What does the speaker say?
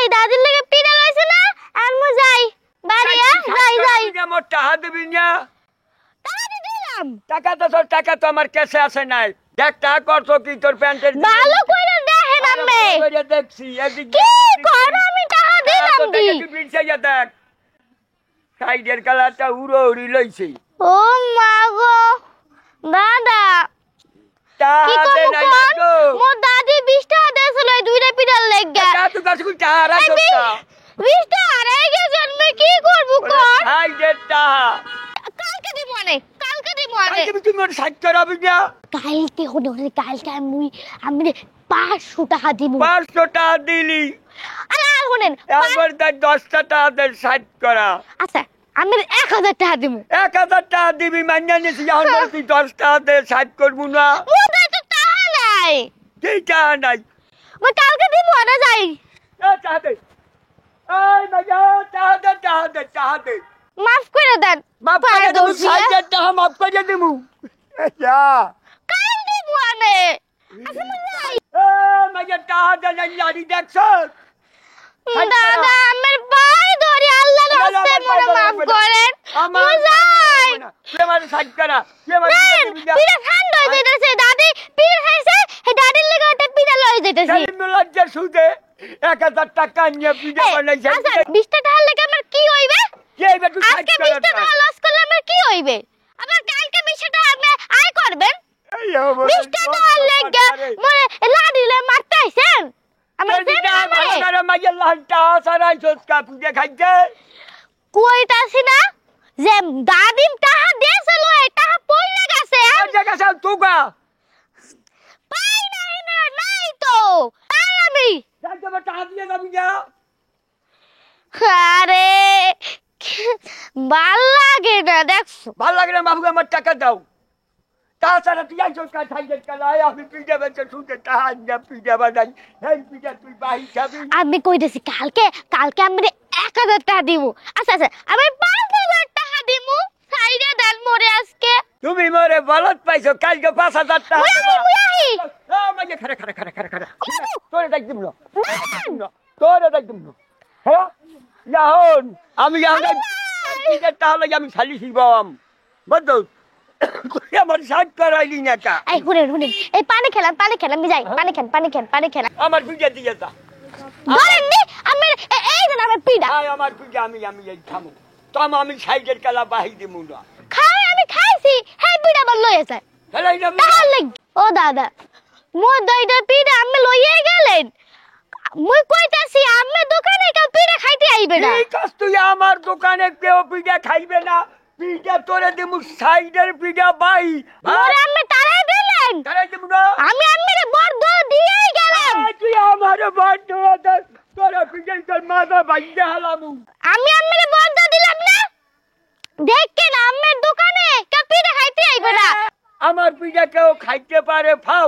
যাই দাদির লাগে পিড়া লইছে না আম্মু যাই বাড়ি যাই মোর টাকা দিবি না টাকা দিলাম টাকা তো আমার কাছে আছে নাই দেখ টাকা করছো কি তোর প্যান্টের ভালো কইরা দেখেন আম্মে দেখছি কি করো আমি টাকা দিলাম দি দেখ সাইডের কালারটা উড়ো উড়ি লইছে ও মা গো দাদা কি টাকা দে নাই করব গো মোর দাদি 20 টাকা দেছিল এই দুইটা পিড়ার লাগা তুই কাছে কোন টাকা রাখছ 20 টাকা হারাই গেছে আমি কি করব কর সাইডের টাকা কালকে দিব মানে কালকে দিব মানে তুমি মোর সাইড করাবি না কালকে হলো কালকে আমি 500 টাকা দিব 500 টাকা দিলি আরে আর শুনেন একবার তার 10 টাকা দে সাইড করা আচ্ছা আমি 1000 টাকা দিব 1000 টাকা দিবি মাইনা নিছি এখন তুই 10 টাকা দে সাইড করবো না মোদের তো টাকা নাই কি টাকা নাই মই কালকে দিব না যাই টাকা দে এই মাইয়া টাকা দে মাফ করে দেন মাফ করে দেবো সাইডের টাকা মাফ করে দেবো যা কাল দিব আনে আচ্ছা মই যাই মাইয়া টাকা দে না লাড়ি দেখছ দাদা আমার ভাই ধরে আল্লাহর রাস্তায় মোরে মাফ করেন মই যাই আমার সাইড করা পিড়া ঠান্ডা হয়ে যাইতেছে দাদি পিড়া খাইছে এই দাদির লাগা ওটা পিড়া লই যাইতেছে লজ্জা সুদে 1000 টাকা নিয়ে পিঠা বানাইছে আচ্ছা 20 টাকা লাগে আমার কি হইবে কি হইবে তুই সাইড আজকে 20 টাকা লস করলে আমার কি হইবে আবার কালকে 20 টাকা আপনি আয় করবেন 20 টাকা লাগা মোরে লাডিলে মারতে আইছেন আমার ভালো মাইয়া লালটা সারাই সস্কা পিঠা খাইছে কইতাছি না যে দাদিন টাকা দিয়েছিল এই টাকা পড়ে গেছে জায়গা সব তুগা পাই নাই না নাই তো তাই আমি যাইতে টাকা দিয়ে যাবি না আরে ভাল লাগে না দেখছো ভালো লাগে না বাবু আমার টাকা দাও তাছাড়া তুই আইসো কাজ খাইতে কালাই আমি পিঠা বেচে শুনতে টাকা নিয়ে পিঠা বানাই এই পিঠা তুই বাহি খাবি আমি কইতেছি কালকে আমি 1000 টাকা দিব আচ্ছা আমি 5000 টাকা দিব সাইডে দেন মোরে আজকে তুমি মরে বলত পাইছো কালকে 5000 টাকা মুই মাইয়া খারা তোরে ডাক দিব না তোরে ডাক দিব না হ্যাঁ যাহন আমি তাহলে আমি খালি শিবাম বুঝছো আমার সাইড করাইলি না কা এই শুনেন এই পানি খেলাম আমি যাই পানি খেলাম আমার পিঠা দিয়ে যা ধরেন নি আমি এই যে আমার পিড়া আমার পিঠা আমি এই থামো আমি সাইডের কালা বাহি দিমু না আমি খাইছি হেই পিড়া বল লইয়া যায় হেলাই না তাহলে ও দাদা মোর দইটা পিড়া আমি লইয়া গেলেন মুই কইতাছি আমি দোকানে কেউ পিড়া খাইতে আইবে না এই কাজ তুই আমার দোকানে কেউ পিঠা খাইবে না পিঠা তোরে দিমু সাইডের পিঠা বাই মোরে আমি তারাই দিলেন তারাই দিমু না আমি আম্মিরে বর্দ দিয়েই গেলাম তুই আমার বন্ধ তোরা পিঠা তোর মাথা ভাইয়া হালামু আমি আম্মিরে বর্দ দিলাম না দেখেন আম্মের দোকানে কেউ পিড়া খাইতে আইবে না আমার পিঠা কেউ খাইতে পারে ফাও